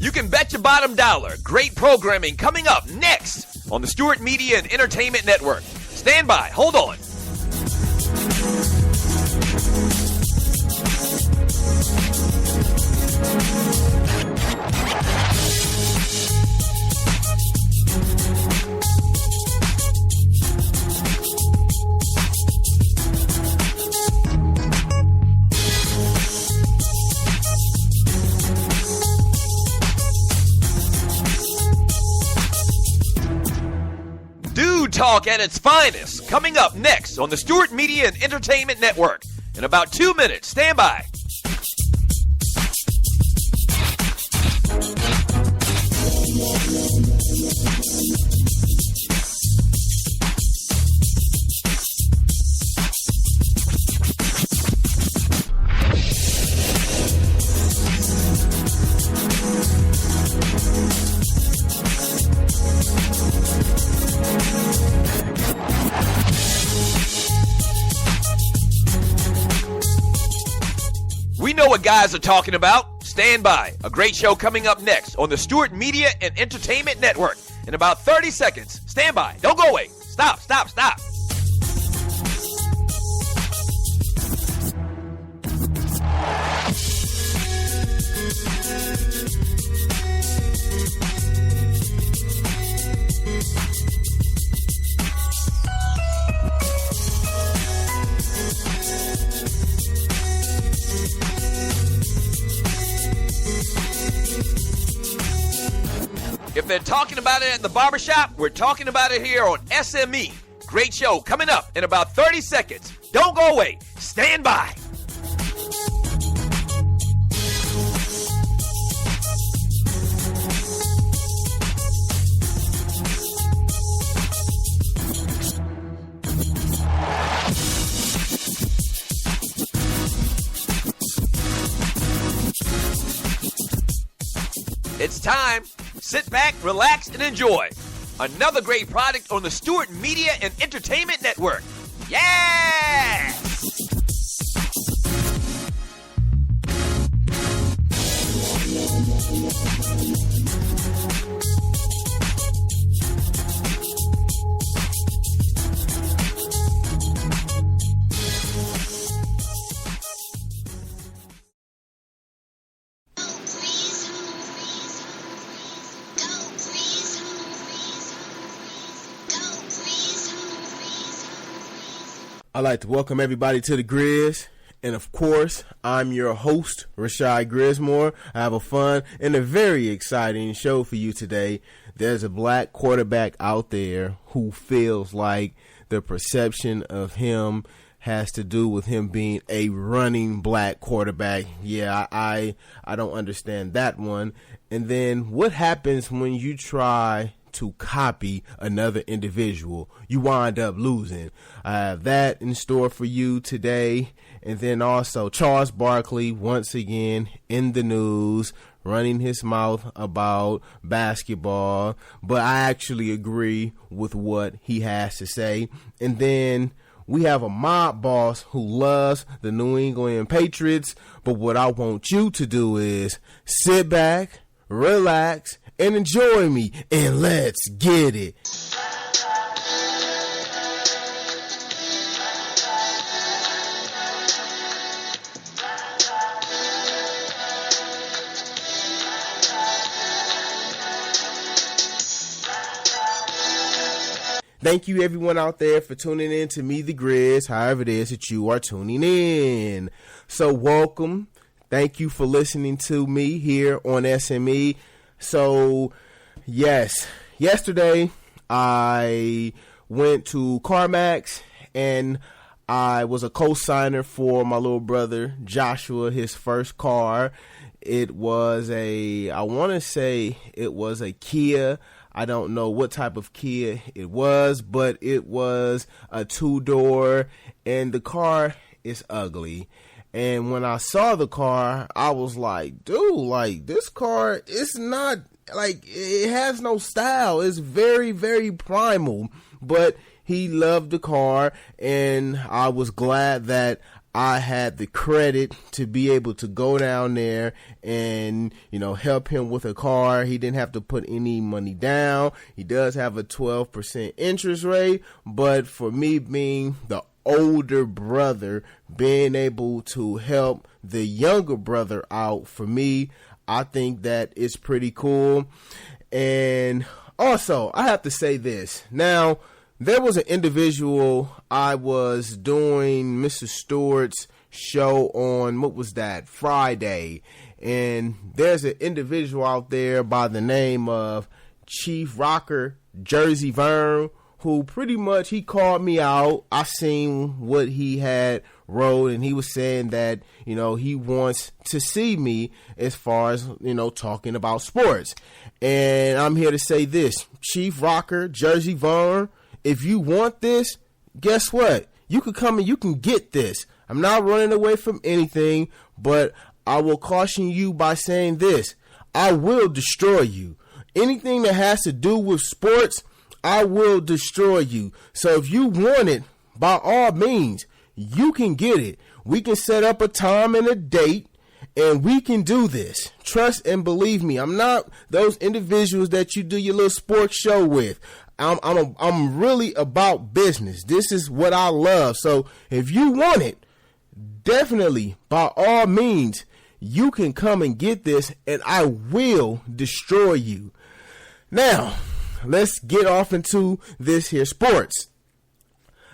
You can bet your bottom dollar. Great programming coming up next on the Stewart Media and Entertainment Network. Stand by. Hold on. Talk at its finest, coming up next on the Stewart Media and Entertainment Network. In about 2 minutes, stand by. We know what guys are talking about. Stand by. A great show coming up next on the Stewart Media and Entertainment Network. In about 30 seconds. Stand by. Don't go away. Stop. If they're talking about it at the barbershop, we're talking about it here on SME. Great show coming up in about 30 seconds. Don't go away. Stand by. It's time. Sit back, relax, and enjoy. Another great product on the Stewart Media and Entertainment Network. Yeah! I'd like to welcome everybody to the Grizz, and of course, I'm your host, Rashai Grismore. I have a fun and a very exciting show for you today. There's a black quarterback out there who feels like the perception of him has to do with him being a running black quarterback. Yeah, I don't understand that one. And then what happens when you try to copy another individual? You wind up losing. I have that in store for you today. And then also Charles Barkley, once again in the news, running his mouth about basketball, but I actually agree with what he has to say. And then we have a mob boss who loves the New England Patriots, but what I want you to do is sit back, relax, and enjoy me, and let's get it. Thank you everyone out there for tuning in to Me the Grizz, however it is that you are tuning in. So welcome. Thank you for listening to me here on SME. So, yes, yesterday I went to CarMax and I was a co-signer for my little brother Joshua, his first car. It was I want to say it was a Kia. I don't know what type of Kia it was, but it was a 2-door, and the car is ugly. And when I saw the car, I was like, dude, like, this car is not, like, it has no style. It's very, very primal. But he loved the car, and I was glad that I had the credit to be able to go down there and, help him with a car. He didn't have to put any money down. He does have a 12% interest rate, but for me being the older brother, being able to help the younger brother out, for me, I think that it's pretty cool. And also, I have to say this. Now, there was an individual, I was doing Mr. Stewart's show on, what was that, Friday. And there's an individual out there by the name of Chief Rocker Jersey Vern, who pretty much, he called me out. I seen what he had wrote, and he was saying that, he wants to see me as far as, talking about sports. And I'm here to say this, Chief Rocker Jersey Vern, if you want this, guess what? You can come and you can get this. I'm not running away from anything, but I will caution you by saying this. I will destroy you. Anything that has to do with sports, I will destroy you. So if you want it, by all means, you can get it. We can set up a time and a date, and we can do this. Trust and believe me, I'm not those individuals that you do your little sports show with. I'm really about business. This is what I love. So if you want it, definitely, by all means, you can come and get this, and I will destroy you. Now, let's get off into this here sports.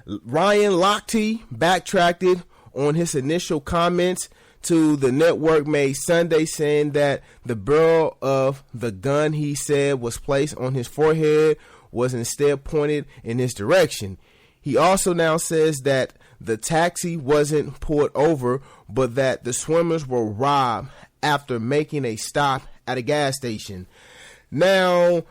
Ryan Lochte backtracked on his initial comments to the network made Sunday, saying that the barrel of the gun he said was placed on his forehead was instead pointed in his direction. He also now says that the taxi wasn't pulled over, but that the swimmers were robbed after making a stop at a gas station. Now,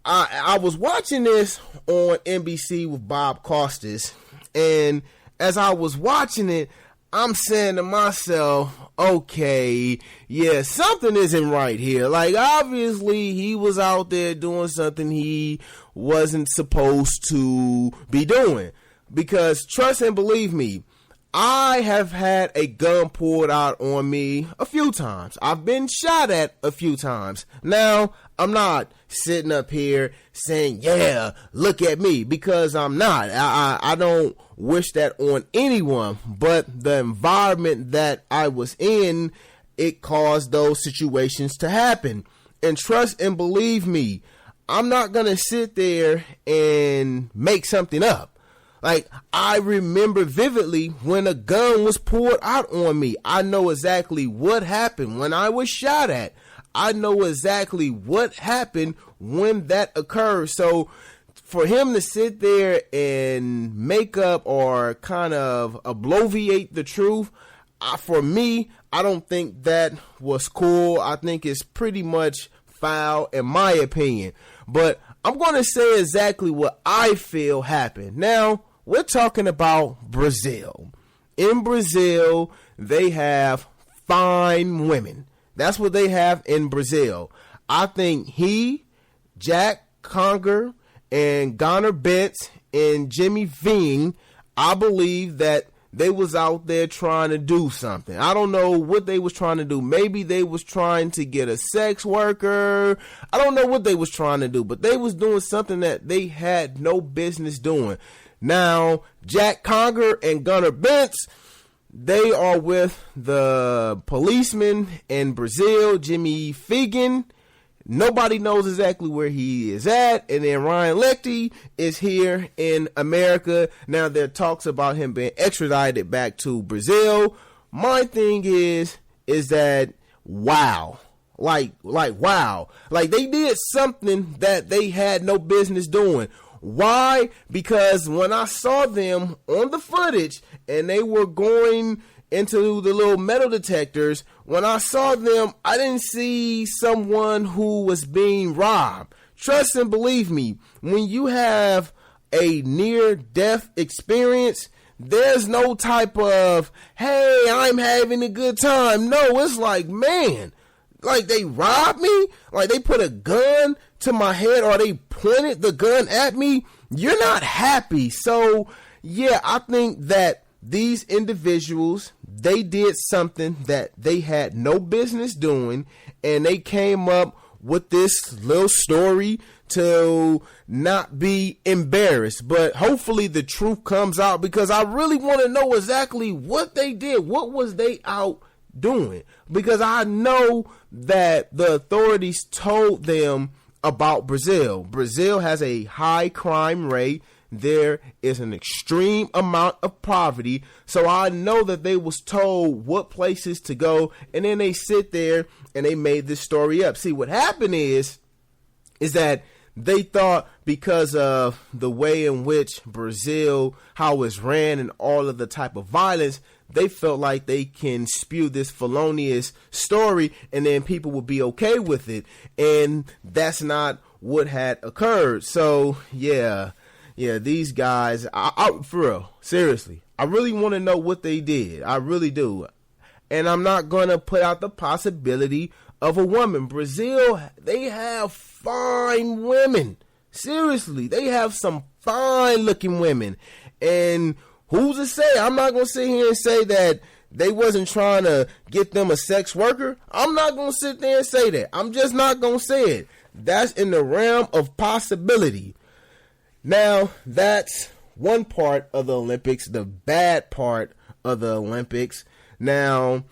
I was watching this on NBC with Bob Costas, and as I was watching it, I'm saying to myself, okay, yeah, something isn't right here. Like, obviously, he was out there doing something he wasn't supposed to be doing. Because, trust and believe me, I have had a gun pulled out on me a few times. I've been shot at a few times. Now, I'm not sitting up here saying, yeah, look at me, because I'm not. I don't wish that on anyone, but the environment that I was in, it caused those situations to happen. And trust and believe me, I'm not going to sit there and make something up. Like, I remember vividly when a gun was pulled out on me. I know exactly what happened when I was shot at. I know exactly what happened when that occurred. So for him to sit there and make up or kind of obfuscate the truth, for me, I don't think that was cool. I think it's pretty much foul in my opinion. But I'm going to say exactly what I feel happened. Now, we're talking about Brazil. In Brazil, they have fine women. That's what they have in Brazil. I think Jack Conger, and Gunnar Bentz and Jimmy Ving, I believe that they was out there trying to do something. I don't know what they was trying to do. Maybe they was trying to get a sex worker. I don't know what they was trying to do, but they was doing something that they had no business doing. Now, Jack Conger and Gunnar Bentz, they are with the policeman in Brazil, Jimmy Figan. Nobody knows exactly where he is at. And then Ryan Lochte is here in America. Now, there are talks about him being extradited back to Brazil. My thing is that, wow. Like, wow. Like, they did something that they had no business doing. Why? Because when I saw them on the footage and they were going into the little metal detectors, when I saw them, I didn't see someone who was being robbed. Trust and believe me, when you have a near-death experience, there's no type of, hey, I'm having a good time. No, it's like, man, like they robbed me? Like they put a gun to my head or they pointed the gun at me? You're not happy. So, yeah, I think that these individuals, they did something that they had no business doing, and they came up with this little story to not be embarrassed. But hopefully the truth comes out, because I really want to know exactly what they did. What was they out doing? Because I know that the authorities told them about Brazil. Brazil has a high crime rate. There is an extreme amount of poverty. So I know that they was told what places to go, and then they sit there and they made this story up. See, what happened is that they thought, because of the way in which Brazil, how it's ran, and all of the type of violence, they felt like they can spew this felonious story and then people would be okay with it. And that's not what had occurred. So yeah, these guys, I for real, seriously, I really want to know what they did. I really do. And I'm not going to put out the possibility of a woman. Brazil, they have fine women. Seriously, they have some fine looking women. And who's to say? I'm not going to sit here and say that they wasn't trying to get them a sex worker. I'm not going to sit there and say that. I'm just not going to say it. That's in the realm of possibility. Now, that's one part of the Olympics, the bad part of the Olympics. Now,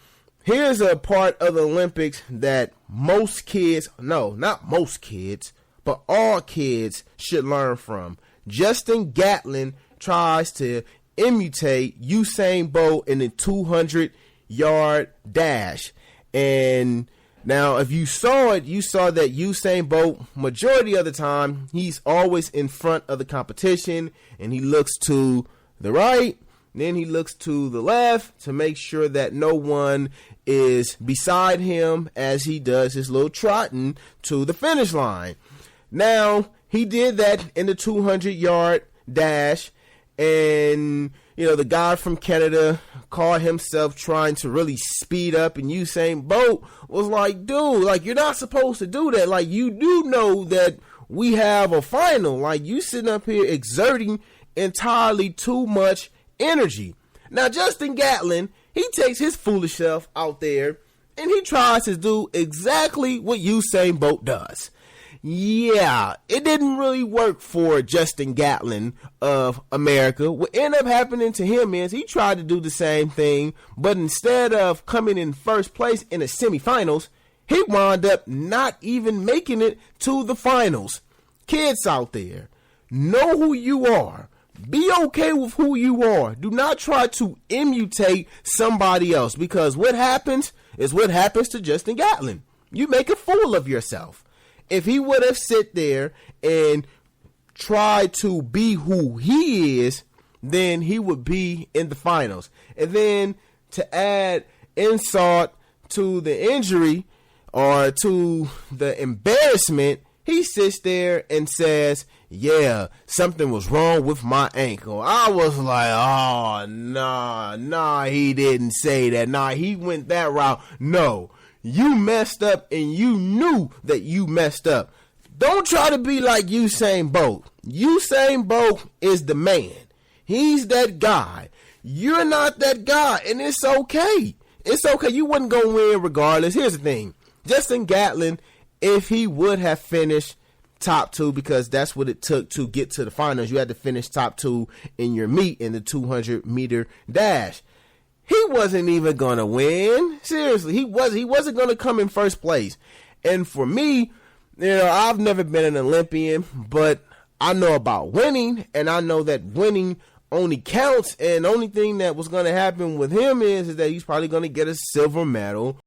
here's a part of the Olympics that most kids, no, not most kids, but all kids should learn from. Justin Gatlin tries to imitate Usain Bolt in the 200-yard dash. And now, if you saw it, you saw that Usain Bolt, majority of the time, he's always in front of the competition, and he looks to the right, then he looks to the left to make sure that no one is beside him as he does his little trotting to the finish line. Now, he did that in the 200-yard dash, and the guy from Canada called himself trying to really speed up, and Usain Bolt was like, dude, like, you're not supposed to do that. Like, you do know that we have a final. Like, you sitting up here exerting entirely too much energy. Now, Justin Gatlin, he takes his foolish self out there, and he tries to do exactly what Usain Bolt does. Yeah, it didn't really work for Justin Gatlin of America. What ended up happening to him is he tried to do the same thing, but instead of coming in first place in the semifinals, he wound up not even making it to the finals. Kids out there, know who you are. Be okay with who you are. Do not try to imitate somebody else, because what happens is what happens to Justin Gatlin. You make a fool of yourself. If he would have sit there and tried to be who he is, then he would be in the finals. And then to add insult to the injury or to the embarrassment, he sits there and says, yeah, something was wrong with my ankle. I was like, oh, nah, he didn't say that. Nah, he went that route. No. You messed up, and you knew that you messed up. Don't try to be like Usain Bolt. Usain Bolt is the man. He's that guy. You're not that guy, and it's okay. It's okay. You wouldn't go win regardless. Here's the thing. Justin Gatlin, if he would have finished top two, because that's what it took to get to the finals, you had to finish top two in your meet in the 200-meter dash. He wasn't even going to win. Seriously, he wasn't going to come in first place. And for me, I've never been an Olympian, but I know about winning, and I know that winning only counts. And the only thing that was going to happen with him is that he's probably going to get a silver medal